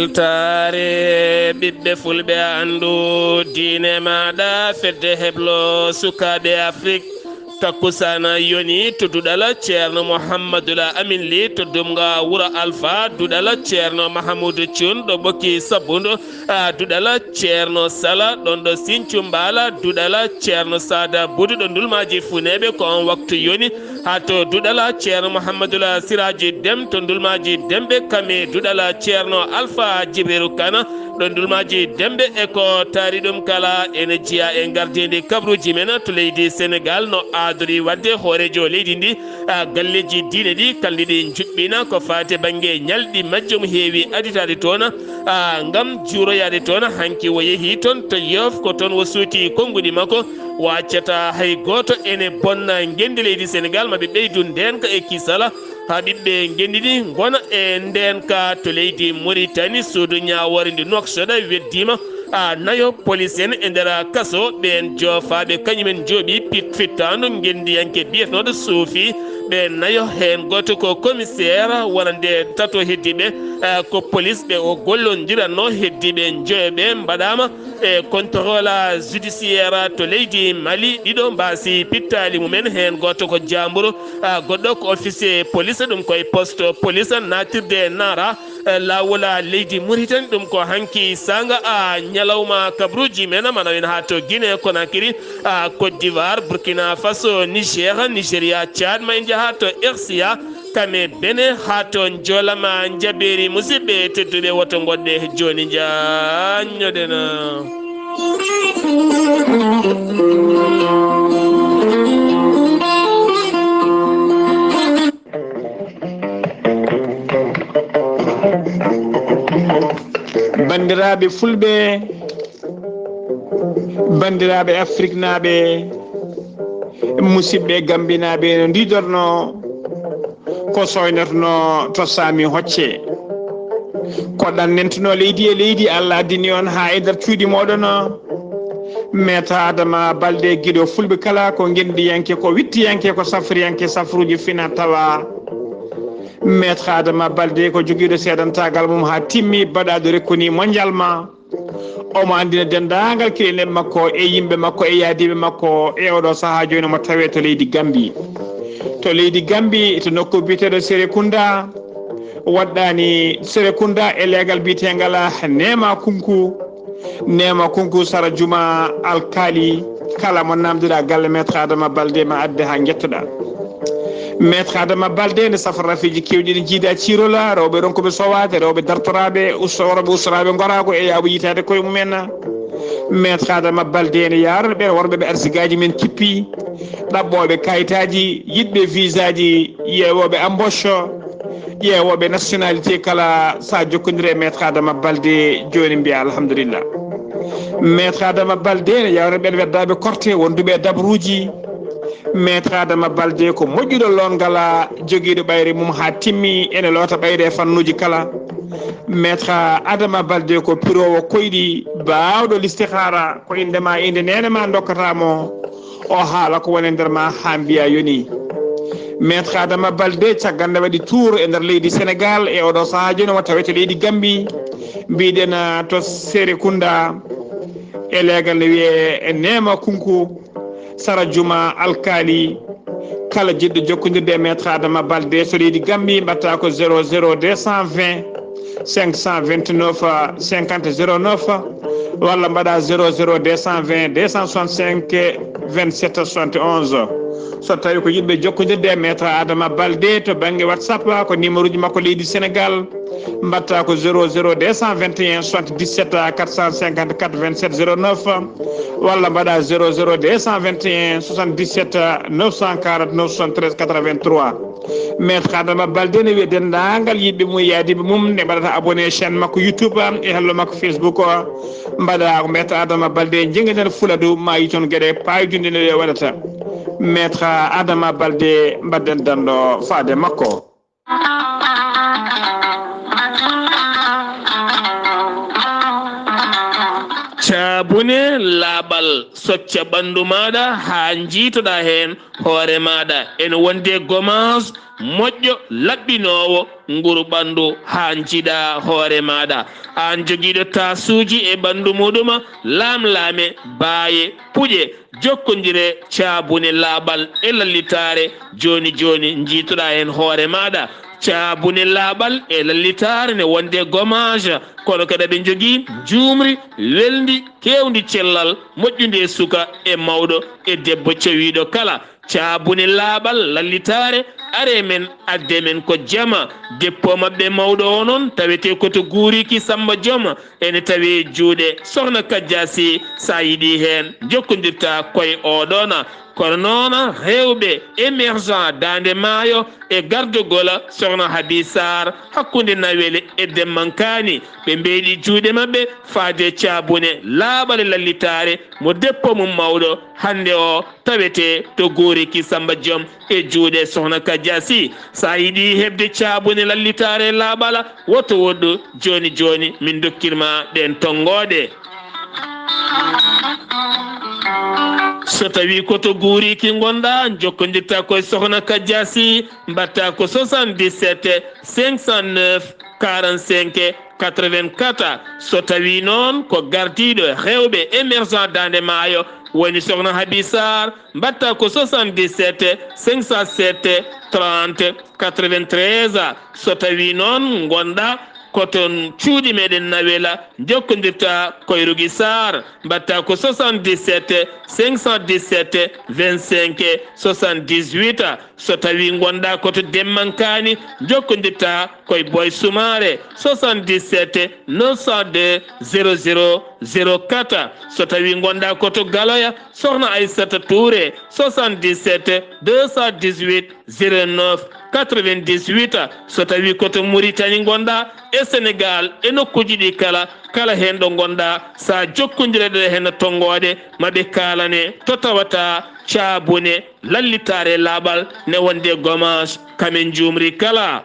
sultare ɓiɓɓe fulɓe andu diine maɗa fedde heblo sukaɓe afrique takkusana yoni to duɗala ceerno mouhammadoula amin ly to dumga wuro alpha duɗala ceerno mahamoudou thioune ɗo ɓokki sabbudo duɗala ceerno sala ɗon ɗo sinthiou mbala duɗala ceerno sada boudi ɗo ndulmaji funeɓe ko on waktu yoni ha to duɗala ceerno mouhammadoula siraji dem to ndulmaji demɓe kame duɗala ceerno alpha djibril kana ɗo ndulmaji demɓe e ko taari ɗum kala ene jiya e gardidi kabruji men to leydi sénégal no adori wadde hoorejo leydi ndi galleji diine ɗi kalliɗi juɓɓina ko fate banggue ñalɗi majjum heewi aditade toon gam juuroyade toon hanki o yeehi toon to yof ko toon o suuti konngudi makko waccata hay goto ene bonna gendi leydi sénégal maɓe ɓeydu ndenka e kisala ha ɓiɓɓe gendidi gona e ndenka to leydi mauritanie suudu ñawore ndi noksoɗa weddima nayo police en e nder kaso ɓen jofaɓe kañumen jooɓi fittandu gendiyanke biyetnoɗo suufi ɓe nayo hen goto ko commissaire wonande tato heddiɓe ko police ɓe o gollodiranno heddiɓe joyoɓe mbaɗama e contrôle judiciaire to leydi mali ɗiɗo mbasi pittali mumen hen goto ko jambour goɗɗo ko officier police ɗum koye poste police natirde nara lawola leydi mauritanie ɗum ko hanki sanga ñalawma kabruji men manawen ha to guinée conakry côte d'ivoire burkina faso niger nigéria tchad ma en jaaha to rca kame bene ha to jolama jaɓeri musidɓe tedduɓe woto goɗɗe joni jañoɗena bandiraɓe fulɓe bandiraɓe afrique naɓe musidɓe gambinaɓe no didorno ko soynatno to sami hocce koɗan nentino leydi e leydi allah addini on ha e nder cuuɗi moɗon meta adama balde guiɗo fulɓe kala ko gendiyanke ko wittiyanke ko safriyanke safruji fina tawa maître adama balde ko joguiɗo seedantagal mum ha timmi baɗaɗo rekkoni mondialement omo andina dendagal kiɗeneɓe makko e yimɓe makko e yaadiɓe makko e oɗo saaha joni mo tawe to leydi gambi to nokku biteɗo sérékunda waɗɗani sérékunda e leegal bitegal nema kunku sara juma alkali kala mo namdiɗa galle maître adama balde ma adde ha jettoɗa maître adama balde nde safara rafiji kewɗi ɗi jiida cirola rewɓe ronkoɓe sowade rewɓe dartoraɓe worɓe ustoraɓe gorago e yaɓo yitade koye mumen maître adama balde ne yarono ɓen worɓe ɓe arsigaji men kippi ɗaɓɓoɓe kayitaji yiɗɓe visa ji yewoɓe embauche ƴeewoɓe nationalité kala sa jokkodiri e maître adama balde joni mbiya alhamdulillah maître adama balde ne yawno ɓen weddaɓe corté wonduɓe e dabruji maître adama balde ko moƴƴuɗo longala joguiɗo ɓayre mum ha timmi ene loota ɓayre e fannuji kala maître adama balde ko pirowo koyɗi bawɗo listihara ko indema inde nenema dokkatamo o haala ko woni nder ma ha mbiya yoni maître adama balde caggal nde waɗi tour e nder leydi sénégal e oɗo saaha joni mo tawete leydi gambi mbiɗen to sérékunda e leegal ne wiye nema kunku sara juma alkali kala jiɗɗo jokkodirde e maître adama balde so leydi gambi mbatta ko 00 220 529 50 09 walla mbaɗa 00 220 265 27 71 so tawi ko yiɗɓe jokkodirde e maître adama balde to banggue whatsapp ko numéro uji makko leydi sénégal mbatta ko 00 221 77 454 27 09 walla mbaɗa 00 221 77 949 73 83 maître adama balde ne wiye dendagal yiɗɓe mum yaadiɓe mum ne mbaɗata abonné chaîne makko youtube e hello makko facebook mbaɗa ko maître adama balde jengueden fuladu ma yi toon gueɗe paydude ne waɗata maître adama balde mbadden danɗo faade makko caabune laabal socca ɓanndu maaɗa haa njiitoɗa heen hoore maaɗa ene wonde gommage moƴƴo laɓɓinoowo nguru ɓanndu haa njiɗa hoore maaɗa aan jogiiɗo taasuuji e ɓanndu muɗuma laamlaame baaye puƴe jokkondire caabune laaɓal e lallitaare jooni jooni njiitoɗa heen hoore maaɗa caabune laaɓal e lallitaare ne wonde gommage kono kadi ɓe jogii juumri welndi kewndi cellal moƴƴude suka e mawɗo e debbo cewiiɗo kala caabune laaɓal lallitaare are men adde men ko jama deppo maɓɓe mawɗo o noon tawete koto guuriki Samba Dioma ene tawi juuɗe sohna Kadiasi sa yiɗi heen jokkodirta koye oɗona kono noon rewɓe émergent dande maayo e gardogola sohna Habi Saar hakkunde nawele e demmankani ɓe mbeyɗi juuɗe maɓɓe faade caabune laaɓale lallitaare mo deppo mum mawɗo hande o tawete to guuriki Samba Diom e juuɗe sohna Kadiasi sa yiɗi heɓde caabune lallitaare laaɓala woto woɗɗu joni joni min dokkirma ɗen tongoɗe so tawi koto guuriki gonɗa jokkodirta koye sohna Kadiasi mbatta ko 77 509 45 84 so tawi noon ko gardiɗo rewɓe émergent dande maayo woni sohna Habi Saar mbatta ko 77 507 30 93 so tawi noon gonɗa koton cuuɗi meɗen nawela jokkodirta koye Rougui Sarr mbatta ko 77 517 25 78 so tawi gonɗa koto demmankani jokkodirta koye Boy Soumare 77 902 00 04 so tawi gonɗa koto Galoya sohna Aissata Touré 77 218 09 98 so tawi koto Mauritanie gonɗa e Sénégal e nokkuji ɗi kala hen ɗo gonɗa sa jokkodireɗe hen tonggode maɓe kalane to tawata caabune lallitare laaɓal ne wonde gommage kamen jumri kala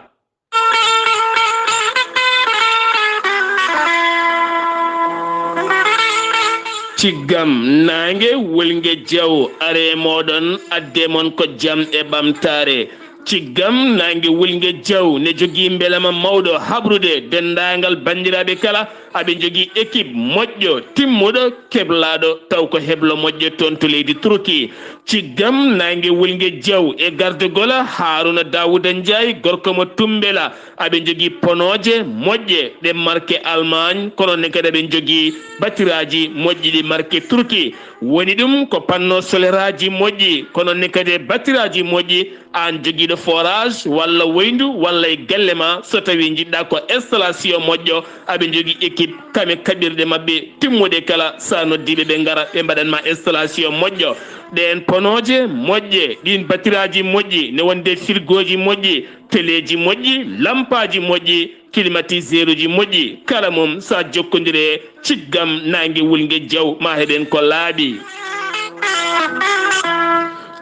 ciggam nangue wolgue diaw are moɗon adde mon ko jaam e ɓamtare ciggam nangue wolgue diaw ne jogui beelama mawɗo habrude dendagal bandiraɓe kala aɓe jogui équipe moƴƴo timmuɗo keblaɗo taw ko heblo moƴƴo toon to leydi Turki ciggam nangue wolgue diaw e gardegola Haruna Dawouda Ndiaye gorko mo Tumbela aɓe jogui ponoje moƴƴe ɗe marque Allemagne kono ne kadi aɓe jogui batiraji moƴƴi ɗi marque Turki woni ɗum ko panneau solaire aji moƴƴi kono ne kadi batiraji moƴƴi an joguiɗo forage walla woyndu walla e galle ma so tawi jiɗɗa ko installation moƴƴo aɓe jogui équipe kame kaɓirɗe mabɓe timmuɗe kala sa noddiɓe ɓe gara ɓe mbaɗanma installation moƴƴo ɗen ponoje moƴƴe ɗin batiraji moƴƴi ne wonde frigoji moƴƴi téléji moƴƴi lampaji moƴƴi climatiseur uji moƴƴi kala mum sa jokkodire ciggam nangue wolgue diaw ma heɓen ko laaɓi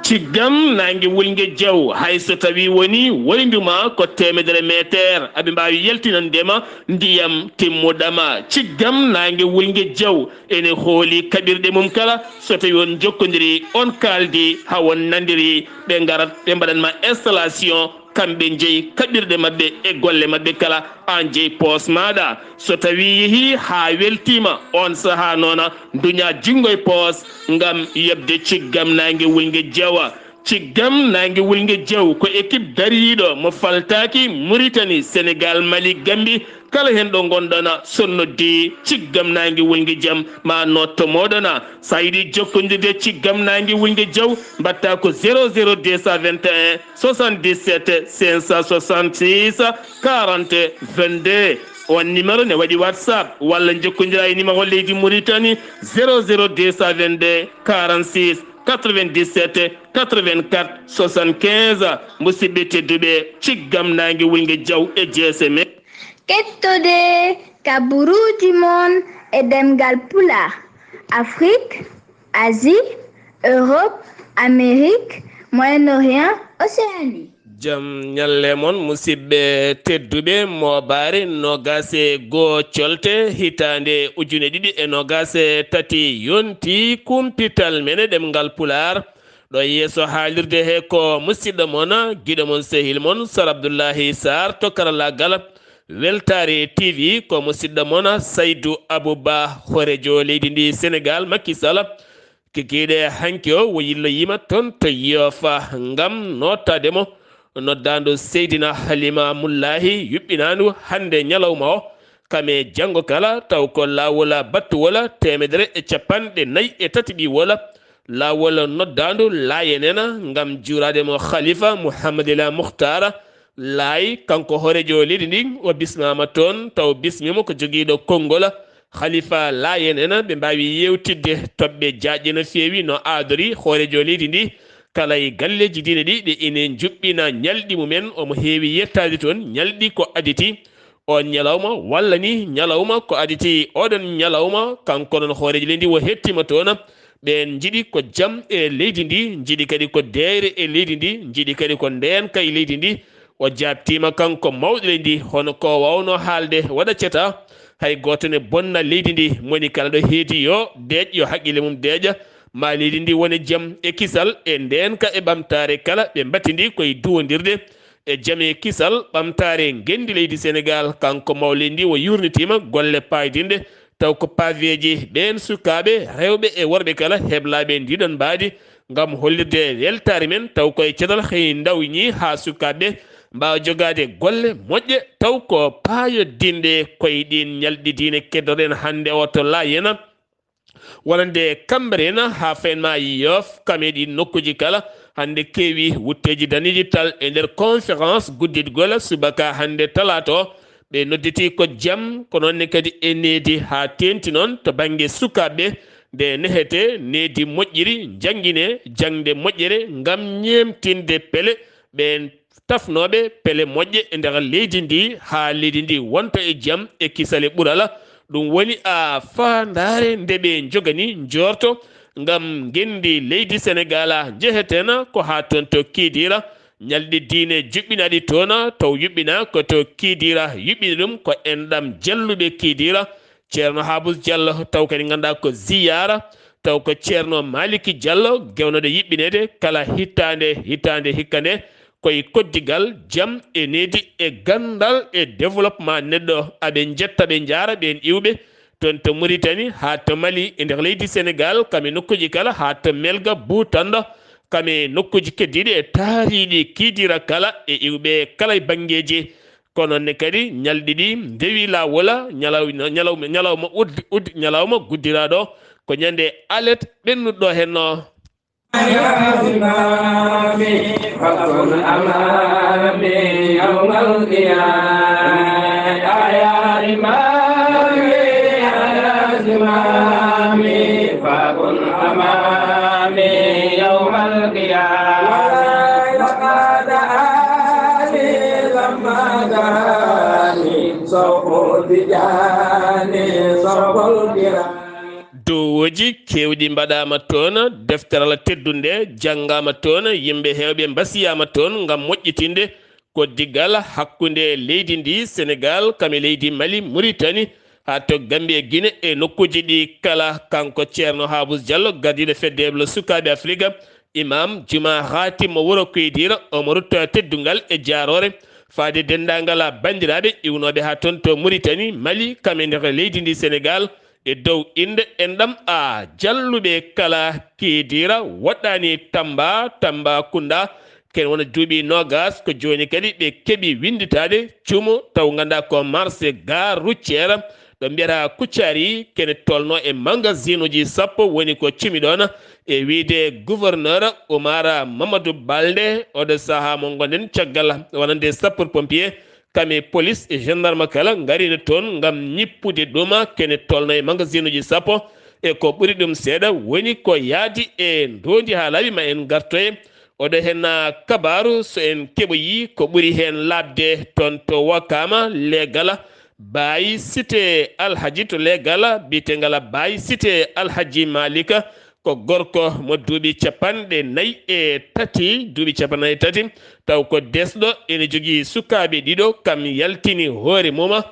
ciggam nangue wolgue diaw hayso tawi woni woynduma ko 100 métre aɓe mbawi yaltinandema ndiyam timmuɗama ciggam nangue wolgue diaw ene hooli kaɓirɗe mum kala so tawi on jokkodiri on kaldi ha won nandiri ɓe garat ɓe mbaɗanma installation kamɓe jeeyi kaɓirɗe mabɓe e golle mabɓe kala an jeeyi poos maɗa so tawi yeehi ha weltima on saaha noona duña jinggo e poos gam yebde ciggam nangue wolgue diawa ciggam nangue wolgue diaw ko équipe dariɗo mo faltaki Mauritanie Sénégal Mali Gambie kala hen ɗo gonɗona sonnoddi ciggam nangue wolgue diam ma notto moɗona sa yiiɗi jokkodirde ciggam nangue wolgue diaw mbatta ko 00 221 77 566 40 22 on numéro ne waɗi WhatsApp walla jokkodira e numéro leydi Mauritanie 00 222 46 97 84 75 musidɓe tedduɓe ciggam nangue wolgue diaw e GSM kettode kaburuji mon e ɗemngal pulaar Afrique, Asie, Europe, Amérique, Moyen-Orient, Océanie. jam nyalle mon musibbe tedduɓe mobare nogase go colte hitande ujune ɗiɗi e nogase tati yonti kumpital mene ɗemngal pulaar ɗo yeeso haalirde he ko musidɗo mon giɗo mon sehil mon Sar Abdullaahi Saar to karallagal weltare tv ko musidɗo mon Saydou Abouba horejo leydi ndi Sénégal Macky Sall kikiɗe hanki o wo yillo yima toon to yofa ngam nottademo noddando Seydina Halima Mullahi yuɓɓinandu hande ñalawma o kame janggo kala taw ko lawola battuwola temedere e capanɗe nayyi e tati ɓiwola lawol noddandu layenena ngam juurademo khalifa Mouhamadila Mouhtara laayi kanko horejo leydi ndi o bismama toon taw bismimo ko joguiɗo konngol khalifa layenena ɓe mbawi yewtidde toɓɓe jaƴƴe no fewi no aadori horejo leydi ndi kala e galleji diine ɗi ɗe ine juɓɓina ñalɗi mumen omo heewi yettade toon ñalɗi ko aditi on ñalawma walla ni ñalawma ko aditi oɗon ñalawma kanko non hoorejo leydi wo hettima toon ɓen jiiɗi ko jaam e leydi ndi jiiɗi kadi ko deere e leydi ndi jiiɗi kadi ko ndenka e leydi ndi o jabtima kanko mawɗo leydi ndi hono ko wawno haalde waɗa ceta hay goto ne bonna leydi ndi moni kala ɗo heedi yo deeƴ yo haqqille mum deeƴa ma leydi ndi woni jaam e kisal e ndenka e ɓamtare kala ɓe mbatidi koye duwodirde e jaam e kisal ɓamtare gendi leydi Sénégal kanko maw leydi ndi o yurnitima golle paydinde taw ko paveji ɓen sukaɓe rewɓe e worɓe kala heblaɓe ndiɗon mbaadi ngam hollirde weltare men taw koye ceetal hay dawñi ha sukaɓe mbawa jogade golle moƴƴe taw ko payodinde koye ɗin ñalɗi diine keddoɗen hande o to layena wonande Cambérène ha fenma Yoff kameɗi nokkuji kala hande kewi wutteji daniji tal e nder conférence guddiɗgol subaka hande talata o ɓe nodditi ko jaam ko nonne kadi e needi ha tenti noon to banggue sukaɓe nde nehete needi moƴƴiri jangguine jangde moƴƴere ngam ñemtinde peele ɓen tafnoɓe peele moƴƴe e nder leydi ndi ha leydi ndi wonta e jaam e kisale ɓuurala ɗum woni a fandare ndeɓe jogani jorto ngam gendi leydi Sénégal jehetena ko ha toon to kiidira ñalɗi diine juɓɓinaɗi toon taw yuɓɓina ko to kiidira yuɓɓini ɗum ko enɗam jalluɓe kiidira ceerno Habous Diallo taw kadi ganduɗa ko ziyara taw ko ceerno Maliki Diallo gewnoɗo yiɓɓinede kala hitande hikka nde koye koddigal jaam e needi e gandal e développement neɗɗo aɓe jetta ɓe jaara ɓen iwɓe toon to Mauritanie ha to Mali e nder leydi Sénégal kame nokkuji kala ha to Melga Boutanda kame nokkuji keddiɗi e taariɗi kiidira kala e iwɓe kala e banggueji kono ne kadi ñalɗi ɗi ndewi lawola ñalawma guddiraɗo ko ñande alet ɓennuɗo henno يا إمامي فكن أمامي يوم القيامة يا إمامي يا إمامي فكن أمامي يوم القيامة لقد آلي لما داني سوف تجاني سوف الكرام dowoji kewɗi mbaɗama toon defteral teddunde janggama toon yimɓe hewɓe mbasiyama toon ngam moƴƴitinde koddigal hakkude leydi ndi Sénégal kame leydi Mali Mauritanie ha to Gambie e Guinée e nokkuji ɗi kala kanko ceerno Habous Diallo gardiɗo feddeɓlo sukaɓe Afrique imam juma hatim wuro koydira omo rutta teddungal e jarore faade dendagal bandiraɓe iwnoɓe ha toon to Mauritanie Mali kame nder leydi ndi Sénégal e dow inde enɗam a jalluɓe kala kiidira woɗɗani Tambacounda ken wona duuɓi nogas ko joni kadi ɓe keeɓi winditade cuumu taw ganduɗa ko marché gare routiére ɗo mbiyata Kuccari kene tolno e magasin uji sappo woni ko cimi ɗon e wiide gouverneur Oumar Mamadou Baldé oɗo saaha mo gonɗen caggal wonande sapeur pompier kame police e gendarme kala garino toon ngam ñippude ɗuma kene tolno e magasin uji sappo e ko ɓuri ɗum seeɗa woni ko yaadi e ndondi ha laaɓi ma en gartoye oɗo hen kabaru so en keɓoyi ko ɓuri hen labde toon to Wakama legal bayi cité alhaji to legal biyetegal bayi cité alhaji Malika ko gorko mo duuɓi capanɗe nayi e tati duuɓi capanayi tati taw ko desɗo ene jogii sukaaɓe ɗiɗo kam yaltini hoore muma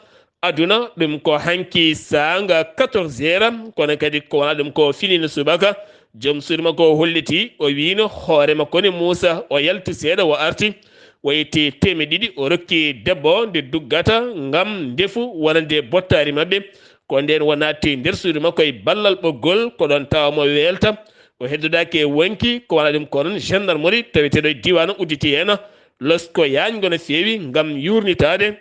aduna ɗum ko hanki sanga 14 heures kono kadi ko wona ɗum ko finino subaka joom suudu makko holliti o wino hoore makko ne Moussa o yalti seeɗa o arti wayti temeɗiɗi o rokki debbo nde duggata ngam ndefu wonande bottari mabɓe ko nden wonati nder suudu makko e ballal ɓoggol ko ɗon tawamo welta o heddodaki e wonki ko wona ɗum ko noon gendarmerie taweteɗo e diwan udditi hen losko yañgo no feewi ngam yurnitade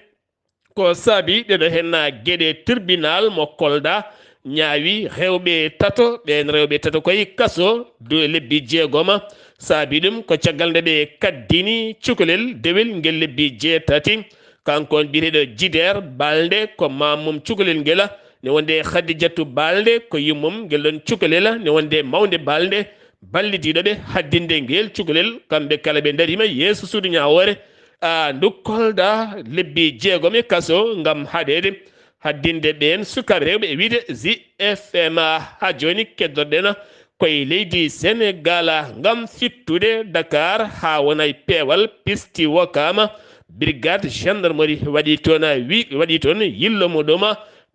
ko saabi ɗeɗo henna gueɗe tribunal mo Kolda ñaawi rewɓe tato ɓen rewɓe tato koye kaso do lebbi jeegoma saabi ɗum ko caggal nde ɓe kaddini cukalel dewel ngel lebbi jeetati kankon biyeteɗo Jider Balde ko mamum cukalel ngela ne wonde Khadijatu Balde ko yummum ngel ɗon cukalela ne wonde mawnde Balde ballidiɗoɓe haddinde ngel cukalel kamɓe kala ɓe darima yeeso suudu ñawore ndu Kolda lebbi jeegom e kaso ngam haɗede haddinde ɓen sukaɓe rewɓe e wiide ZFM ha joni keddorɗen koye leydi Sénégal ngam fittude Dakar ha wonay peewal pisti wokama brigade gendarmerie waɗi toon yillo muɗum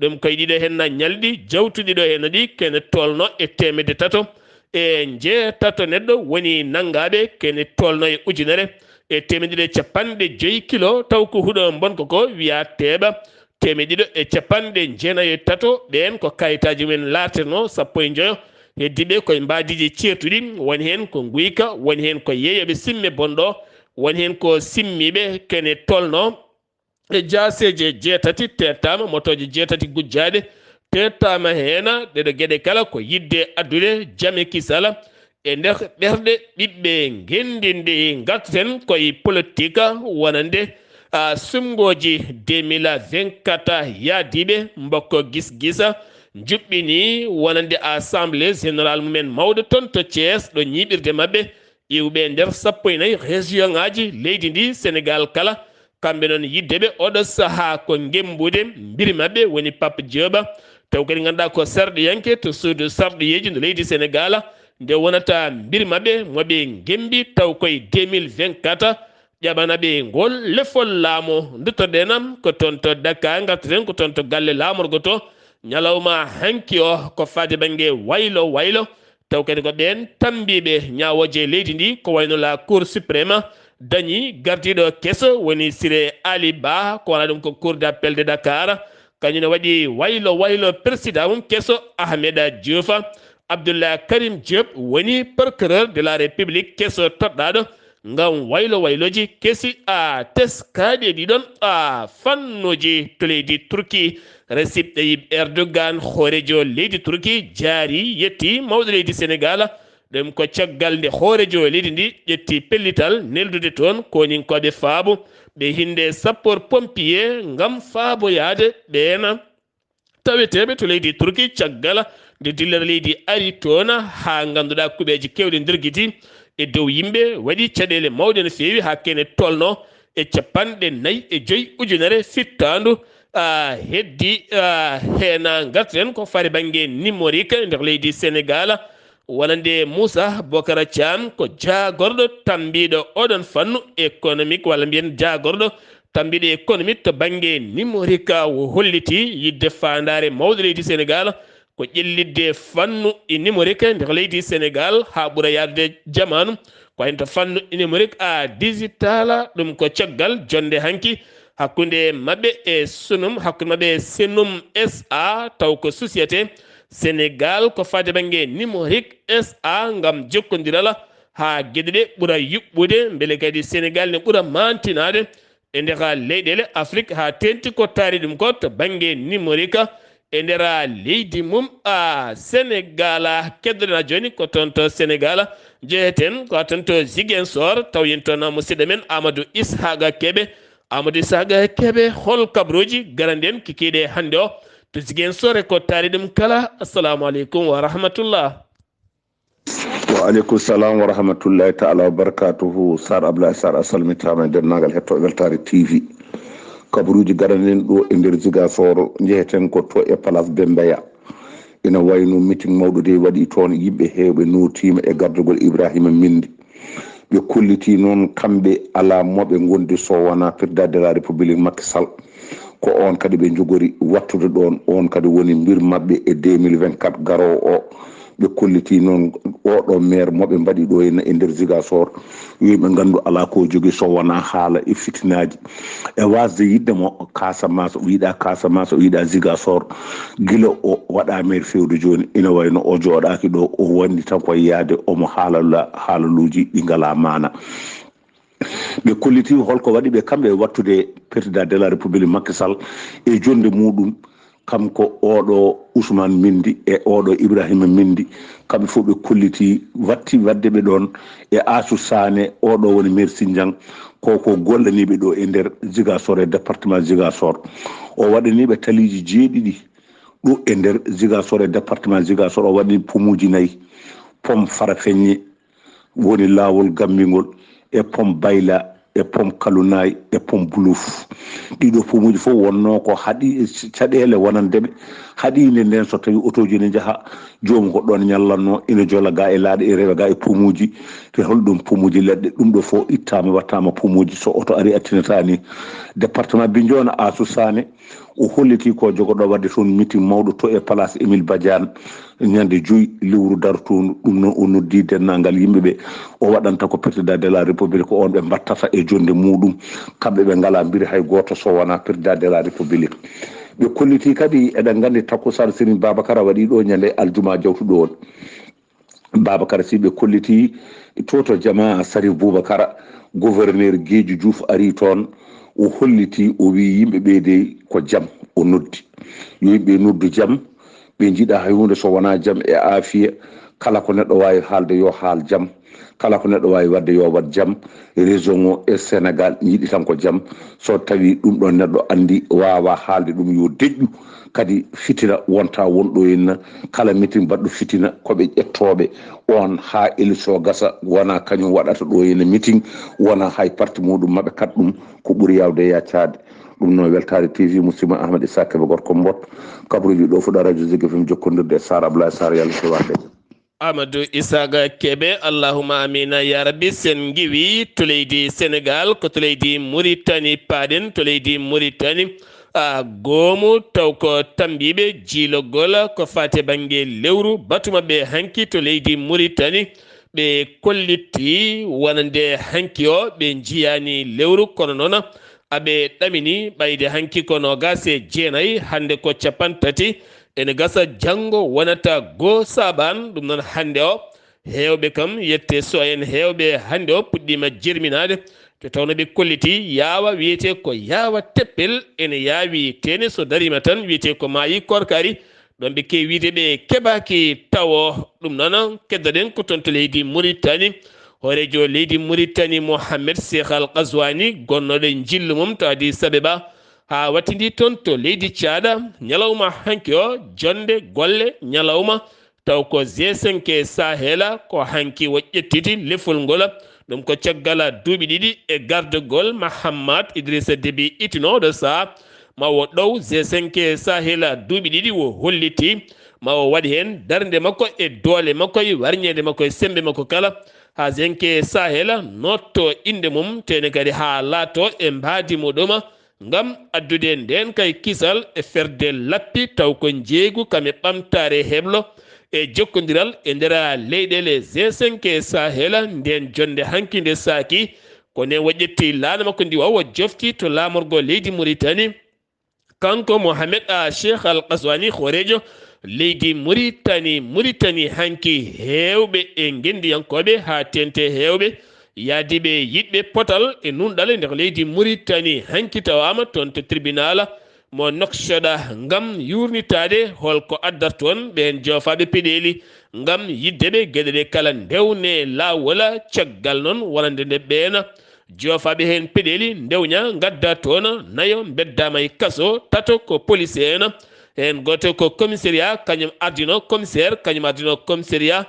ɗum koye ɗiɗo henna ñalɗi jawtuɗiɗo henna ɗi kene tolno e temedde tato e jeetato neɗɗo woni nangaɓe kene tolno e ujunere e temeɗiɗo capanɗe 5 kilo taw ko huuɗo bonko ko wiya teeɓa temeɗiɗo e capanɗe jeenayi e tato ɓen ko kayitaji mumen laateno 15 heddiɓe koye mbadiji ceertuɗi woni hen ko guyka woni hen ko yeeyoɓe simme bonɗo woni hen ko simmiɓe kene tolno e jaseje jeetati tettama motoje jeetati gujjaɗe tettama hena ɗeɗo gueɗe kala ko yidde addude Jame Kisala e nder ɓerɗe ɓiɓɓe gendinde garten koye politique wonande sumgoji 2024 yaadiɓe mbokko gisa juɓɓini wonande assemblée générale mumen mawɗo toon to Thiès ɗo ñiɓirde mabɓe iwɓe nder 14 région ngaji leydi ndi Sénégal kala kamɓe noon yiddeɓe oɗo saaha ko gembude mbiri mabɓe woni Pape Dioba taw kadi ganduɗa ko sarɗiyanke to suudu sarɗiyeji no leydi Sénégal nde wonata mbiri mabɓe moɓe gembi taw koye 2024 ƴaɓanaɓe ngol lefol laamu duttoɗenam ko toon to Dakar garteten ko toon to galle laamorgo to ñalawma hanki o ko fade banggue waylo taw kadi ko ɓen tambiɓe ñawoje leydi ndi ko wayno la cour suprême dañi gardiɗo kesso woni Siré Ali Ba ko wona ɗum ko cour d'appel de Dakar kañum waɗi waylo président mum kesso Ahmeda Diouf Abdullaahi Karim Diop woni procureur de la république kesso toɗɗaɗo ngam wayloji kesi teskaɗi ɗiɗon fannuji to leydi Turki Recep Tayyip Erdogan hoorejo leydi Turki jaari yetti mawɗo leydi Sénégal ɗum ko caggal nde hoorejo leydi ndi ƴetti pellital neldude toon koninkoɓe faabo ɓe hinde sapeur pompier ngam faaboyade ɓena taweteɓe to leydi Turki caggal nde dillere leydi ari toon ha ganduɗa kuɓeji kewɗe ndirguiti e dow yimɓe waɗi caɗele mawɗe no feewi ha kene tolno e 45 ujunere fittandu heddi hena garten ko fare banggue numérique nder leydi Sénégal wonande Moussa Bocara Thiam ko jagorɗo tambiɗo oɗon fannu économique walla mbiyen jagorɗo tambiɗo économique to banggue numérique o holliti yidde fandare mawɗo leydi Sénégal ko ƴellidde fannu e numérique nder leydi Sénégal ha ɓuura yadude jamanu ko hen to fannu e numérique digital ɗum ko caggal jonde hanki hakkude mabɓe e sunum hakkude mabɓe e senum SA taw ko société Sénégal ko fade banggue numérique SA ngam jokkodirala ha gueɗeɗe ɓuura yuɓɓude beele kadi Sénégal ne ɓuura mantinade e nder leyɗele Afrique ha tenti ko taari ɗum ko to banggue numérique e nder leydi mum Sénégal keddoɗen joni ko toon to Sénégal jeeyeten ko toon to Ziguinchor taw yen toon musidɗo men Amadou Ishaqa Keɓe hol kabruji garanden kikiɗe hande o to Ziguinchor ko taari ɗum kala. Assalamu aleykum wa rahmatullah. Wa aleykum salam wa rahmatullahi taala wa barakatuhu. Sar Abdullaahi Saar a salmitama e dennagal hetto Weltare TV kabaruji garanden ɗo e nder Ziguinchor jeeyeten ko to e place Bembeya ina wayno meeting mawɗo de waɗi toon yimɓe heewɓe notima e gardugol Ibrahima Mindi ɓe kolliti noon kamɓe ala moɓe gondi so wona président de la république Macky Sall ko on kadi ɓe jogori wattude ɗon on kadi woni mbir mabɓe e 2024 garowo o ɓe kolliti noon oɗo maire moɓe mbaɗi ɗo henna e nder Ziguinchor yimɓe gandu ala ko jogui so wona haala e fitinaji e wasde yiddemo Casamance o yiiɗa Casamance o yiiɗa Ziguinchor guila o waɗa maire fewde joni ina wayno o jooɗaki ɗo o wandi tan koye yaade omo haalaluji ɗi ngala mana ɓe kolliti holko waɗi ɓe kamɓe wattude président de la république Macky Sall e jonde muɗum kanko oɗo Ousmane Mindi e oɗo Ibrahima Mindi kamɓe fof ɓe kolliti watti wadde ɓe ɗon e Assou Sané oɗo woni maire Sindiang koko gollaniɓe ɗo e nder Ziguinchor e département Ziguinchor o waɗaniɓe taliji jeeɗiɗi ɗo e nder Ziguinchor e département Ziguinchor o waɗani pomuji 4 pom Farafeññe woni lawol gammingol e pom Bayla e pom Kalunay e pom Boulouf ɗiɗo pomuji fof wonno ko haɗi caɗele wonandeɓe haɗinde nden so tawi otoji ne jaaha jomum ko ɗon ñallanno ina jola ga e laaɗe e rewa ga e pomuji te holɗum pomuji leɗɗe ɗum ɗo fof ittama wattama pomuji so oto ari attinatani département Bignona Assou Sané o holliti ko jogoɗo wadde toon meeting mawɗo to e place Émile Badiane ñande 5 lewru dartodu ɗum noon o noddi dennangal yimɓeɓe o waɗanta ko président de la république ko on ɓe mbattata e jonde muɗum kamɓe ɓe ngala mbiri hay goto so wona président de la république ɓe kolliti kadi eɗen gandi takkusar Serigne Babacar waɗi ɗo ñande aljuma jawtuɗo on Babacar si ɓe kolliti toto jama Sarif Boubacara gouverneur Guédiou Diouf ari toon o holliti o wi yimɓeɓe de ko jaam o noddi yo yimɓe noddu jaam ɓe jiiɗa hay hunde so wona jaam e aafiya kala ko neɗɗo wawi haalde yo haal jaam kala ko neɗɗo wawi wadde yo wat jaam région o e Sénégal jiiɗi tan ko jaam so tawi ɗum ɗon neɗɗo andi wawa haalde ɗum yo deƴƴu kadi fitina wonta wonɗo henna kala meeting mbaɗɗo fitina koɓe ƴettoɓe on ha élection gasa wona kañum waɗata ɗo henna meeting wona hay parti muɗum maɓe kat ɗum ko ɓuuri yawde yaccade ɗum noon Weltare TV musidɗo Ahmad Issa Keɓe gorko mbot kabruji ɗo fuɗa radio Zik FM jokkodirde Sar Abdoulahi Saar yalla sewande Amadou Isaga Kebe allahumma amina ya rabbi sen giwi to leydi Sénégal ko to leydi Mauritanie paɗen to leydi Mauritanie goomu taw ko tambiɓe jiilogol ko fate banggue lewru batuma ɓe hanki to leydi Mauritanie ɓe kolliti wonande hanki o ɓe jiyani lewru kono noon aɓe ɗamini ɓayde hanki ko 29 hande ko 30 ene gasa janggo wonata 2 Saban ɗum noon hande o hewɓe kam yette so en hewɓe hande o puɗɗima jirminade to tawno ɓe kolliti yaawa wiyete ko yaawa teppel ene yaawi tene so darima tan wiyete ko maayi korkari ɗon ɓe kewi wiide ɓe keɓaki tawo ɗum noon keddoɗen ko toon to leydi Mauritanie horejo leydi Mauritanie Mohamed Cheikh Al Qazwani gonnoɗo jillu mum to Addis Abeba ha wattidi toon to leydi Thiada ñalawma hanki o jonde golle ñalawma taw ko G5 Sahela ko hanki wo ƴettiti lefol ngol ɗum ko caggal duuɓi ɗiɗi e gardegol Mahammad Idrissa Déby itinoɗo sa ma o ɗow G5 Sahela duuɓi ɗiɗi wo holliti ma o waɗi hen darde makko e doole makko e warñede makko e sembe makko kala ha G5 Sahela notto inde mum tene kadi ha laato e mbaadi muɗum ngam addude nden kay kisal e ferde lappi taw ko jeegu kame ɓamtare heblo e jokkodiral e ndera leyɗele G5 Sahela nden jonde hanki nde saaki ko nen waƴƴetti laana makko ndi o jofti to lamorgo leydi Mauritanie kanko Mohamed Cheikh Al Qazwani horejo leydi Mauritanie hanki hewɓe e gendiyankoɓe ha tente hewɓe yaadiɓe yiɗɓe potal e nunɗal e nder leydi Mauritanie hanki tawama toon to tribunal mo Nouakchott ngam yurnitade holko addata toon ɓen jofaɓe peɗeli ngam yiddeɓe gueɗeɗe kala ndewne lawola caggal noon wonande nde ɓeena jofaɓe hen peɗeli ndewña gadda toon nayo beddama e kaso tato ko police en goto ko commissariat kañum ardino commissaire kañum ardino commissariat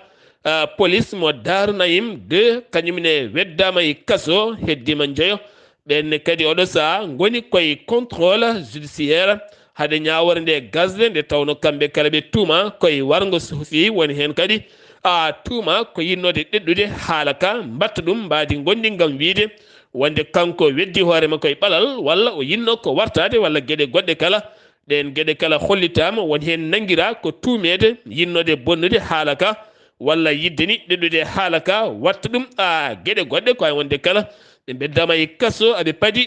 police mo Darou Naim 2 kañumne weddama e kaso heddima jeeyo ɓenne kadi oɗo saaha goni koye contrôle judiciaire hade ñawore nde gasde nde tawno kamɓe kala ɓe tuuma koye wargo suufi woni hen kadi tuuma ko yinnode ɗeɗɗude haala ka mbatta ɗum mbadi gondi gam wiide wonde kanko weddi hoore makko e ɓalal walla o yinno ko wartade walla gueɗe goɗɗe kala ɗen gueɗe kala hollitama woni hen nanguira ko tuumede yinnode bonnude haala ka walla yiddeni ɗeɗɗude haala ka watta ɗum gueɗe goɗɗe ko ay wonde kala ɓe beddama e kaso aɓe paadi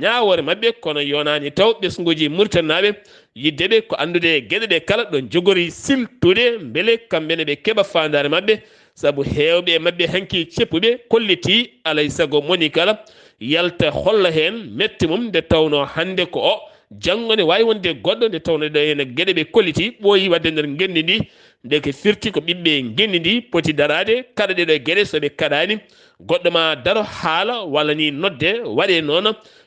ñawore mabɓe kono yonani taw ɓesguji murtannaɓe yiddeɓe ko andude gueɗe ɗe kala ɗon jogori siltude beele kamɓene ɓe keeɓa fandare mabɓe saabu hewɓe mabɓe hanki ceppuɓe kolliti alay saago moni kala yalta holla hen metti mum nde tawno hande ko o janggo ne wawi wonde goɗɗo nde tawno ɗo ene gueɗe ɓe kolliti ɓooyi wadde nder genni ndi nde ko firti ko ɓiɓɓe genni ndi poti darade kada ɗeɗo gueɗe soɓe kaɗani goɗɗo ma daro haala walla ni nodde waɗe noon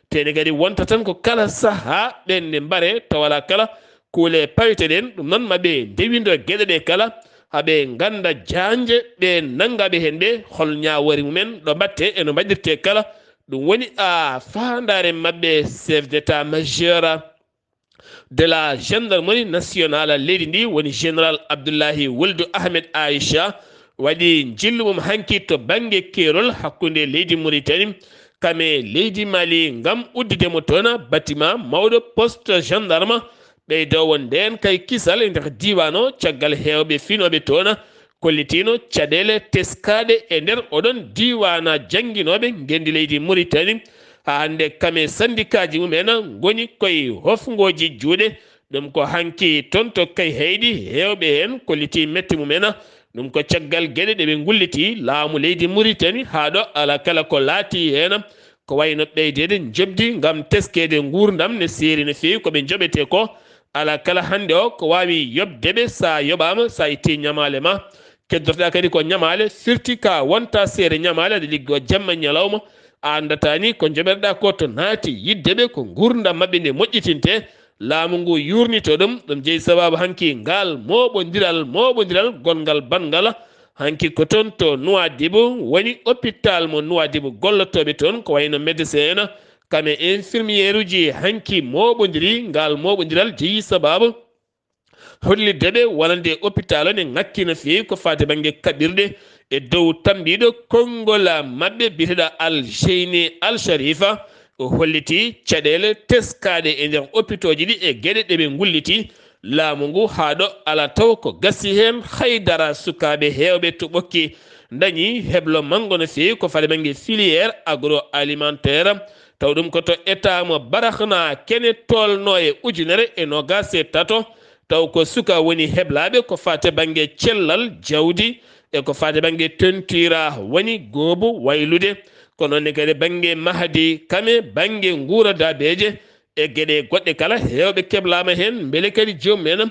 tene kadi wonta tan ko kala saaha ɓenne mbare tawala kala kuule paweteɗen ɗum noon maɓe dewido gueɗe ɗe kala haɓe ganda janje ɓe nangaɓe hen ɓe hol ñawori mumen ɗo mbatte eno mbaɗirte kala ɗum woni fandare mabɓe chef d' état majeur de la gendarmerie nationale leydi ndi woni général Abdullaahi Wuld Ahmed Aisha waɗi jillu mum hanki to banggue keerol hakkude leydi Mauritanie kame leydi Mali gam uddidemo toon bâtiment mawɗo poste gendarme ɓeydo won nden kay kisal e nder diwan o caggal hewɓe finoɓe toon kollitino caɗele teskaɗe e nder oɗon diwana jangguinoɓe gendi leydi Mauritanie hande kame syndicat ji mumen goni koye hofgoji juuɗe ɗum ko hanki toon to kay heyɗi hewɓe hen kolliti metti mumen ɗum ko caggal gueɗe ɗeɓe gulliti laamu leydi Mauritanie haɗo ala kala ko laati hen ko wayno ɓeydede jobdi gam teskede gurdam ne seeri no fewi koɓe joɓete ko ala kala hande o ko wawi yobdeɓe sa yoɓama sa itti ñamale ma keddotoɗa kadi ko ñamale firti ka wonta seere ñamale aɗa liggo jamma ñalawma a andatani ko joɓerɗa ko to naati yiddeɓe ko gurdam mabɓe nde moƴƴitinte laamu ngu yurnito ɗum ɗum jeeyi sababu hanki ngal moɓodiral gongal bangal hanki ko toon to Nouadhibou woni hôpital mo Nouadhibou gollotoɓe toon ko wayno médecin en kame infirmiére uji hanki moɓodiri ngal moɓodiral jeeyi sababu holliddeɓe wonande hôpital o ne ngakki no fewi ko fate banggue kaɓirɗe e dow tambiɗo konngol mabɓe biteɗo Al Al Sharifa o holliti caɗele teskaɗe e nder hôpitaux ji ɗi e gueɗe ɗeɓe gulliti laamu ngu haɗo ala taw ko gasi hen haydara sukaɓe hewɓe to ɓokki dañi heblo mango no fewi ko fate banggue filière agroalimentaire taw ɗum koto état mo barahna kene tolno e ujunere e nogas e tato taw ko suka woni heblaɓe ko fate banggue cellal jawdi e ko fate banggue tentira woni goobu waylude kono ne kadi banggue mahdi kame banggue guuradabeje e gueɗe goɗɗe kala hewɓe keblama hen beele kadi jomumen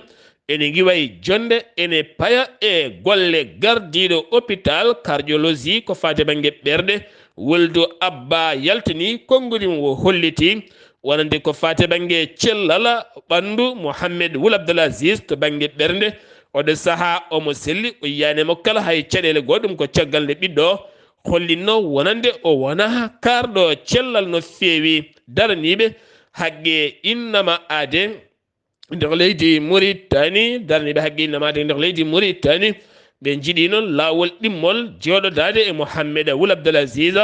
ene giwayi jonde ene paya e golle gardiɗo hôpital cardiologie ko fate banggue ɓerɗe Wuldu Abba yaltini konngudi mo holliti wonande ko fate banggue cellal ɓandu Mouhamed Wul Abdelaziz to banggue ɓernde oɗo saaha omo selli o yiyanemo kala hay caɗele goɗɗum ko caggal nde ɓiɗɗo hollinno wonande o wona karɗo cellal no fewi daraniɓe haqqe innama ade nder leydi Mauritanie daraniɓe haqqe innama ade nder leydi Mauritanie ɓe jiiɗi noon lawol ɗimmol joɗodade e Mouhamed Wul Abdelaziz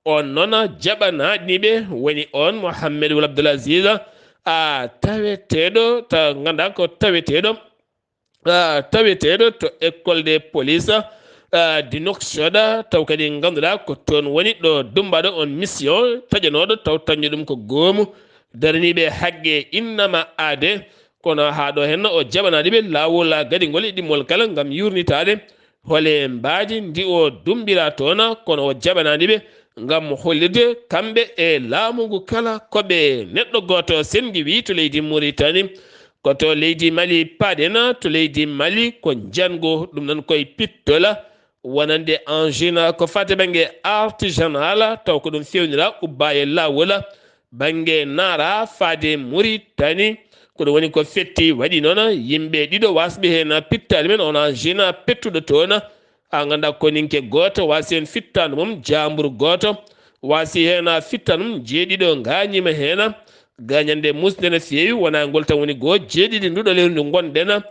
on noon jaɓanaɗiɓe woni on Mouhamed Wul Abdelaziz taweteɗo ta ganduɗa ko taweteɗo to école de police di Nouakchott taw kadi ganduɗa ko toon woni ɗo dumbaɗo on mission taƴanoɗo taw tañi ɗum ko goomu daraniɓe haqqe innama ade kono ha ɗo henna o jaɓanaɗiɓe lawol gadigol e ɗimmol kala gam yurnitade hole mbaadi ndi o dumbira toon kono o jaɓanaɗiɓe gam hollirde kamɓe e laamu ngu kala koɓe neɗɗo goto sengi wi to leydi Mauritanie koto leydi Mali paɗen to leydi Mali ko jango ɗum noon koye pittola wonande engine ko fate banggue artisanal taw ko ɗum fewnira ubba e lawol banggue nara faade Mauritanie ko ɗum woni ko fetti waɗi noon yimɓe ɗiɗo wasɓe hen pittade men on engine pettuɗo toon ha ganduɗa koninke goto wasi hen fittade mum jambour goto wasi hen fittade mum jeeɗiɗo gañima hen gañande musde no feewi wona ngol tan woni goo jeeɗiɗi nduɗo leyru ndu gonɗen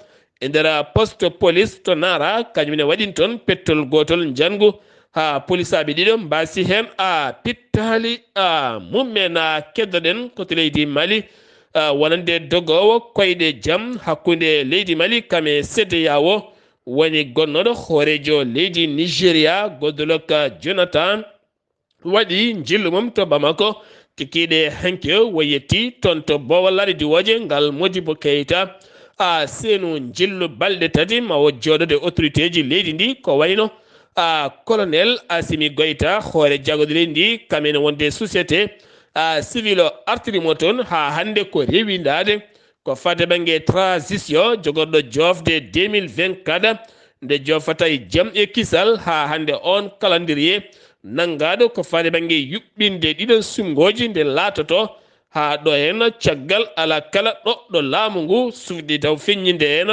e nder poste police to Nara kañumne waɗin toon pettol gotol jangu ha polisaɓe ɗiɗo mbasi hen pittali mummen keddoɗen koto leydi Mali wonande dogowo koyɗe jaam hakkude leydi Mali kame CEDEAO woni gonnoɗo hoorejo leydi Nigéria Goodluck Jonathan waɗi jillu mum to Bamako tikkiɗe hanke wo yetti toon to bowal diwoje ngal Modibo Keita seenu jillu balɗe tati ma o jooɗode autorité ji leydi ndi ko wayno colonel Assimi Goïta hoore jagode leydi ndi kamene wonde société civil artirimo toon ha hande ko rewindade ko fade bangue transition jogorɗo jofde 2024 nde jofata e jaam e kisal ha hande on calendrier nangaɗo ko fade bangue yuɓɓinde ɗiɗon sumgoji nde latoto ha ɗo hen caggal ala kala ɗo laamu ngu sufɗi taw feññinde hen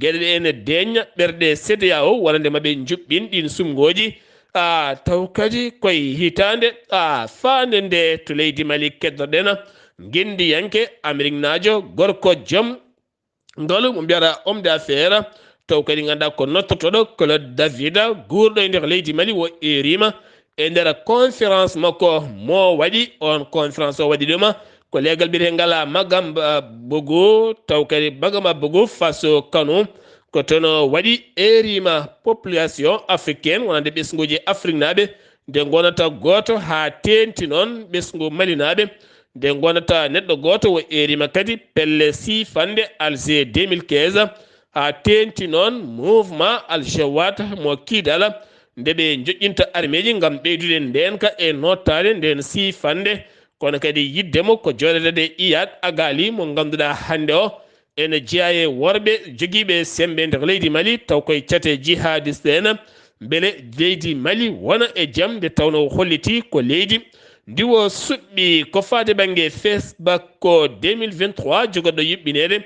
gueɗe ɗe ene deña ɓerɗe CEDEAO wonande maɓe juɓɓin ɗin sumgoji taw kadi koye hitande fande nde to leydi Mali keddoɗen gendiyanke Amérique najo gorko joom ngol mo mbiyata homme d'affaire taw kadi ganduɗa ko nottotoɗo Claude David guurɗo e nder leydi Mali wo erima e nder conférence makko mo waɗi on conférence o waɗi ɗuma ko legal biyetengal Magamba Bogo taw kadi Magamba Bogo faso Kano ko tono waɗi erima population africaine wonande ɓesguji Afrique naɓe nde gonata goto ha tenti noon ɓesgu Mali naɓe nde gonata neɗɗo goto wo erima kadi pelle sifande alger 2015 ha tenti noon mouvement Al-Jawad mo kiidala nde ɓe joƴƴinta armeji gam ɓeydude ndenka e nottade nden sifande kono kadi yiddemo ko joɗedede iyad agali mo ganduɗa hande o ene jeeya e worɓe joguiɓe sembe nder leydi Mali taw koye cate jihadiste en beele leydi Mali wona e jaam nde tawno holliti ko leydi ndiwo suɓɓi ko fade bangue Facebook ko 2023 jogoɗɗo yuɓɓinede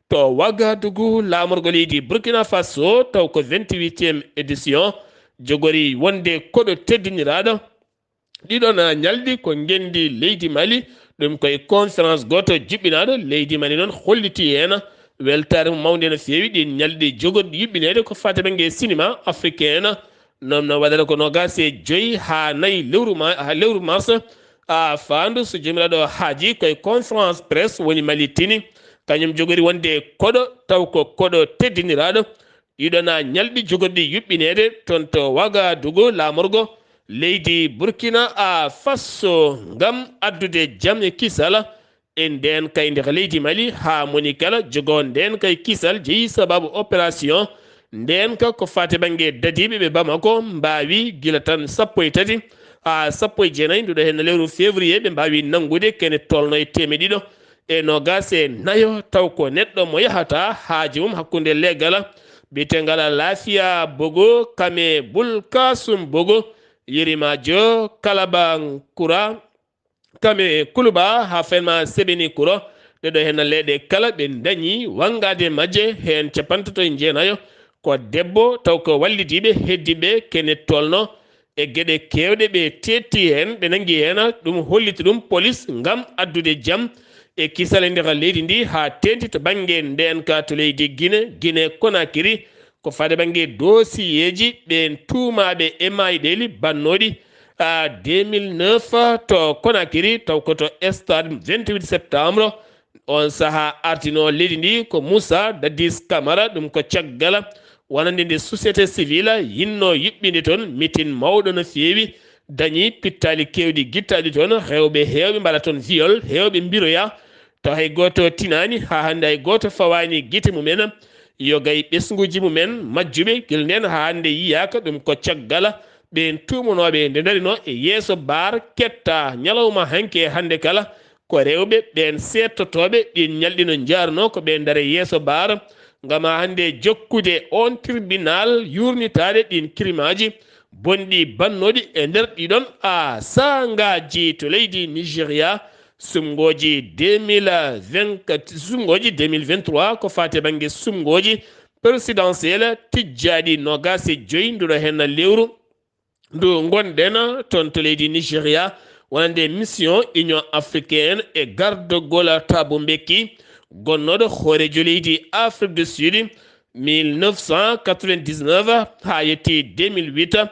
to Wagadugu lamorgo leydi Burkina Faso taw ko 28e édition jogori wonde koɗo teddiniraɗo ɗiɗon ñalɗi ko gendi leydi Mali ɗum koye conférence goto juɓɓinaɗo leydi Mali noon holliti hen weltare mawde no fewi ɗin ñalɗi jogoɗɗi yuɓɓinede ko fate bangue cinéma africaine noon no waɗata ko nogas e joyyi ha nayyi lewru mars fandu so jomiraɗo haaji koye conférence presse woni Mali tini kañum jogori wonde koɗo taw ko koɗo teddiniraɗo ɗiɗon ñalɗi jogoɗɗi yuɓɓinede toon to Wagadugu lamorgo leydi Burkina Faso ngam addude jaam e kisal e nden kay nder leydi Mali ha moni kala jogo nden kay kisal jeeyi sababu opération nden ka ko fate bangue dadiɓe ɓe Bamako mbawi gila tan 13 ha 19 nduɗo hen lewru février ɓe mbawi nangude kene tolno e temedɗiɗo e nogas e nayo taw ko neɗɗo mo yahata haaji mum hakkude leggal biyetengal Lafiya Bogo kame Bulkasum Bogo Yerimajo Kalabankura kame Kuluba ha fenma Sebeni Kuro ɗeɗo hen leɗe kala ɓe dañi wangade majje hen capantato e jeenayo ko debbo taw ko wallidiɓe heddiɓe kene tolno e gueɗe kewɗe ɓe tetti hen ɓe nangui hen ɗum holliti ɗum police ngam addude jaam e kisal e nder leydi ndi ha tenti to bangue nden ka to leydi Guinée Conakry ko fade bangue dosiyeji ɓen tuumaɓe e mayɗeli bannoɗi 2009 to Conakry taw koto stade 28 septembre on saaha artino leydi ndi ko Moussa Dadis Camara ɗum ko caggal wonande nde société civile yinno yuɓɓinde toon mitin mawɗo no fewi dañi pittali kewɗi guittaɗi toon rewɓe hewɓe mbaɗa toon viol hewɓe mbiroya taw hay goto tinani ha hande hay goto fawani guite mumen yogay ɓesguji mumen majjuɓe guel nden ha hande yiyaka ɗum ko caggal ɓen tumunoɓe nde darino e yeeso bar ketta ñalawma hanke hande kala ko rewɓe ɓen settotoɓe ɗin ñalɗino jarno ko ɓen daare yeeso bar gam hande jokkude on tribunal yurnitade ɗin crimaji bonɗi bannoɗi e nder ɗiɗon sangaji to leydi Nigéria sumgoji 2023 ko fate bangue sumgoji présidentiel tijjaɗi nogas e joyyi nduɗo hen lewru ndu gonɗen toon to leydi Nigéria wonande mission union africaine e gardogol Thabo Mbeki gonnoɗo hoorejo leydi Afrique du Sud 1999 ha yetti 2008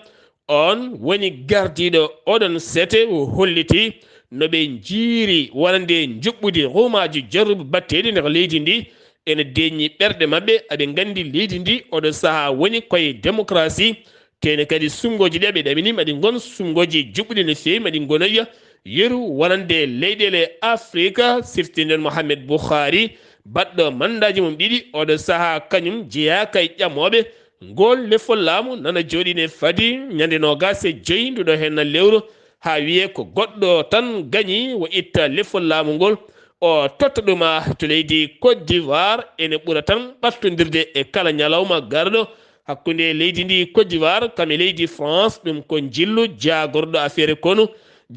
on woni gardiɗo oɗon sete o holliti no ɓe jiiri wonande juɓɓude rumaji jarrubu batteɗi nder leydi ndi ene deñi ɓerɗe maɓɓe aɓe gandi leydi ndi oɗo saaha woni koye démocratie tene kadi sumgoji ɗe ɓe ɗamini maɗi gon sumgoji juɓɓuɗi no fewi maɗi gonoya yeru wonande leyɗele Afrique siftinden Mohamed Buhari baɗɗo mandaji mum ɗiɗi oɗo saaha kañum jeeyaka e ƴamoɓe ngol lefol laamu nana joɗine fadi ñande 25 nduɗo hen lewru ha wiye ko goɗɗo tan gañi wo itta lefol laamu ngol o totta ɗuma to leydi Côte d'Ivoire ene ɓuura tan ɓattodirde e kala ñalawma garɗo hakkude leydi ndi Côte d'Ivoire kame leydi France ɗum ko jillu jagorɗo affaire konu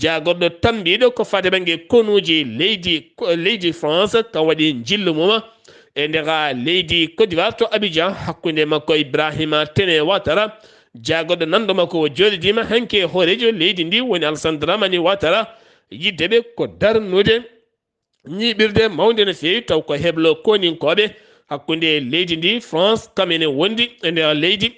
jagorɗo tambiɗo ko fate banggue konuji leydi France kam waɗi jillu muma e ndega leydi Côte d'Ivoire to Abidjan hakkude makko Ibrahima Tene Ouattara jagorɗo nanɗo makko o joɗidima hanke hoorejo leydi ndi woni Alassane Dramane Ouattara yiddeɓe ko darnude ñiɓirde mawde no fewi taw ko heblo koninkoɓe hakkude leydi ndi France kamene wondi e nder leydi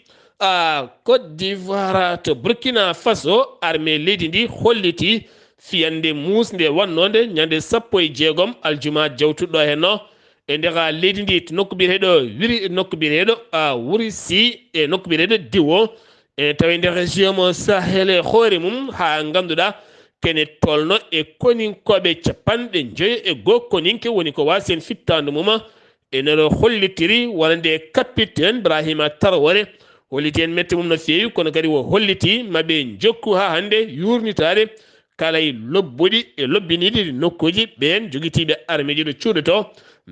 Côte d'Ivoire to Burkina Faso armée leydi ndi holliti fiyande musde wannode ñande 16 aljuma jawtuɗo henno e nder leydi ndi to nokku bireɗo wuri si e nokku bireɗo diwo e tawi nder région mo Sahel hoore mum ha ganduɗa kene tolno e koninkoɓe 50 koninke woni ko wasi en fittandu muma ene hollitiri wonande capitaine Ibrahima Traoré holliti en mette mum no fewi kono kadi wo holliti maɓe jokku ha hande yurnitade kala e lobbuɗi e lobbiniɗi nokkuji ɓen joguitiɓe armeji ɗo cuuɗoto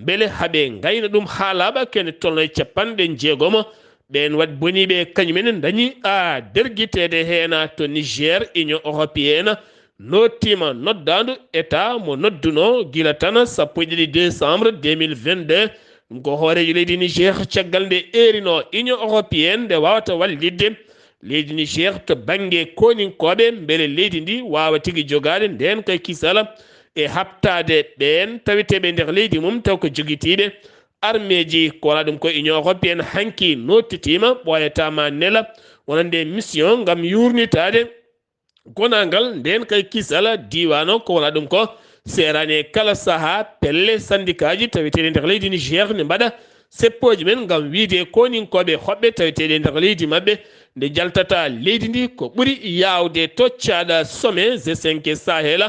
beele haaɓe gayna ɗum ha laaɓa kene tolno e 60 ɓen wat boniɓe kañumen dañi derguitede hena to Niger union européenne nottima noddandu état mo nodduno gila tan 1 décembre 2022 ɗum ko hoorejo leydi Niger caggal nde erino union européenne nde wawata wallidde leydi Niger to banggue koninkoɓe beele leydi ndi wawa tigui jogade nden kay kisala e habtade ɓen taweteɓe nder leydi mum taw ko joguitiɓe armeji ko wona ɗum ko union européenne hanki nottitima ɓoyatama nela wonande mission gam yurnitade gonangal nden kay kisala diwano ko wona ɗum ko serani kala saaha pelle syndicat ji taweteɗe nder leydi Niger ne mbaɗa seppoji men gam wiide koninkoɓe hoɓɓe taweteɗe nder leydi mabɓe nde jaltata leydi ndi ko ɓuuri yawde toccaɗa sommet G5 Sahel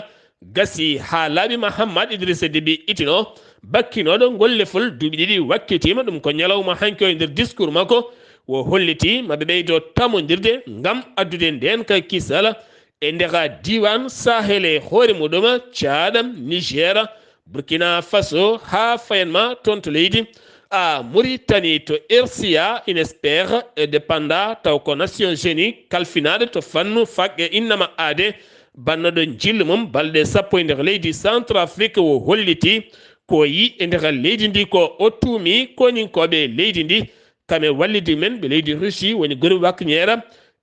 gasi ha laaɓi Mahammad Idrissa Déby itino bakkinoɗo gollefol duuɓi ɗiɗi wakkitima ɗum ko ñalawma hanki o e nder discours makko wo holliti maɓe ɓeydo tamodirde gam addude nden kay kisala e ndega diwan Sahel e hoore muɗum Tchad Niger Burkina Faso ha fayanma toon to leydi Mauritanie to RCA inespère e dépenda taw ko Nations Unies kalfinaɗo to fannu faqqe innama aade bannoɗo jillu mum balɗe 10 e nder leydi Centrafrique wo holliti ko yi e nder leydi ndi ko o tuumi koninkoɓe leydi ndi kame wallidi men ɓe leydi Russie woni gori wakñera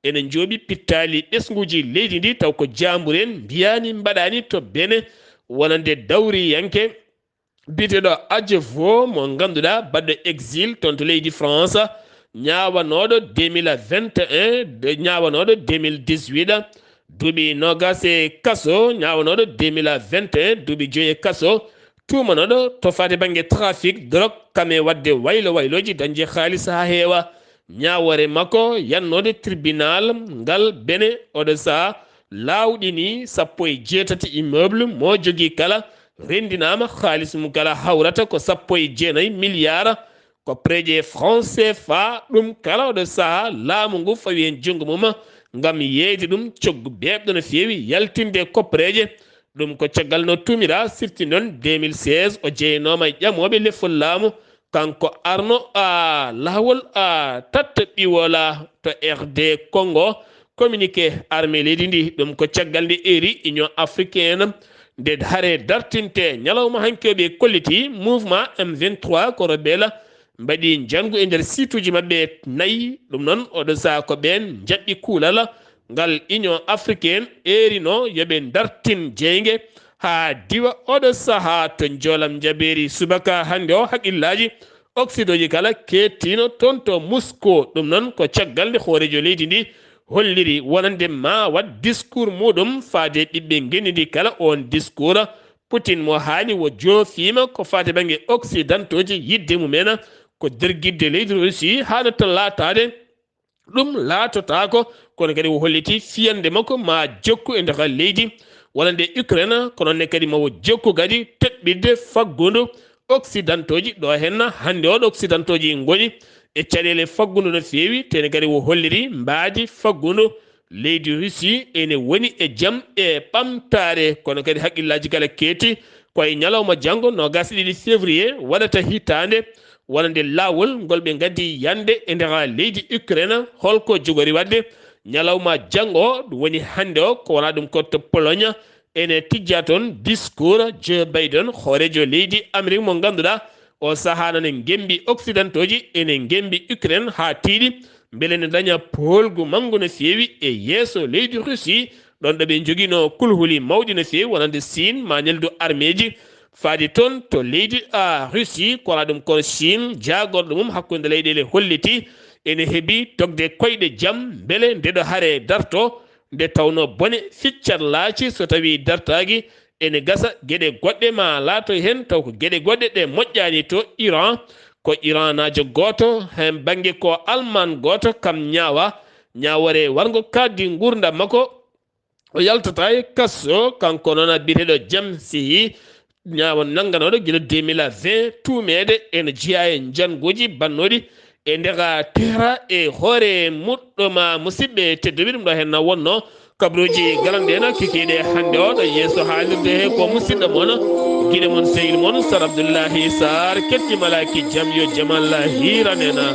ene jooɓi pittali ɗesguji leydi ndi taw ko jamburen mbiyani mbaɗani to bene wonande dawri yanke biteɗo Adjevo mo ganduɗa baɗɗo exil toon to leydi France ñawanoɗo 2021 ñawanoɗo 2018 duuɓi nogas e kaso ñawanoɗo 2021 duuɓi 5 e kaso tumanoɗo to fate banggue trafic drogue kame wadde wayloji dañde haalis ha heewa ñawore makko yannode tribunal ngal bene oɗo saha lawɗini 18 immeuble mo jogui kala rendinama haalis mum kala hawrata ko 19 milliards ko preje franc CFA ɗum kala oɗo saha laamu ngu fawi hen junggo mum ngam yeyde ɗum coggu beɓɗo no fewi yaltinde koppareje ɗum ko caggal no tumira sifti noon 2016 o jeeynoma e ƴamoɓe lefol laamu kanko arno lawol tatta ɓiwola to RD Congo communiqué armée leydi ndi ɗum ko caggal nde eri union africaine nde haare dartinte ñalawma hankeɓe kolliti mouvement M23 ko rebelle mbaɗi janggu e nder situji mabɓe 4 ɗum noon oɗo saha ko ɓen jaɓɓi kuulala ngal union africaine erino yoɓe dartin jeyge ha diwa oɗo saha to jolam jaberi subaka hande o haqqillaji oxydoji kala kettino toon to Moscow ɗum noon ko caggal nde hoorejo leydi ndi holliri wonande ma wat discours muɗum faade ɓiɓɓe gendidi kala on discours Putin mo haali wo joofima ko fate banggue occidentoji yidde mumena ko derguidde leydi Russie hanata latade ɗum laatotako kono kadi wo holliti fiyande makko ma jokku e nder leydi wonande Ukraine kono ne kadi mawo jokku kadi teɓɓidde faggudu occidentoji ɗo henna hande oɗo occidentoji goni e caɗele faggudu no fewi tene kadi wo holliri mbaadi faggudu leydi Russie ene woni e jaam e ɓamtare kono kadi haqqillaji kala keeti koye ñalawma janggo no gasɗiɗi février waɗata hitande wonande lawol ngol ɓe gaddi yande e nder leydi Ukraine holko jogori wadde ñalawma janggo ɗum woni hande o ko wona ɗum kotto Pologne ene tijja toon discours Joe Biden hoorejo leydi Amérique mo ganduɗa o sahana ne gembi occidentoji ene gembi Ukraine ha tiiɗi beele ne daña poolgu manggu no feewi e yeeso leydi Russie ɗon ɗo ɓe joguino kulhuli mawɗi no feewi wonande Chine ma neldu armeji faadi toon to leydi Russie ko wona ɗum kono Chine jagorɗo mum hakkude leyɗele holliti ene heeɓi togde koyɗe jaam beele ndeɗo haare darto nde tawno bone ficcat laaci so tawi dartaki ene gasa gueɗe goɗɗe ma laato hen taw ko gueɗe goɗɗe ɗe moƴƴani to Iran ko Iran najo goto hen banggue ko Alman goto kam ñawore wargo kaddi gurdam makko o yaltata e kasso kanko noon biteɗo James Sihi ñawa nangganoɗo guila 2020 tumede ene jeeya e jangoji bannoɗi e ndega tera e hoore muɗɗoma musidɓe tedduɓe ɗum ɗo hen wonno kabruji galanɗena kikiɗe hande o ɗo yeeso haalirde he ko musidɗo moon guiɗe moon sehil moon Sar Abdullaahi Saar kettimalaki jaam yo jaam Allah hiranena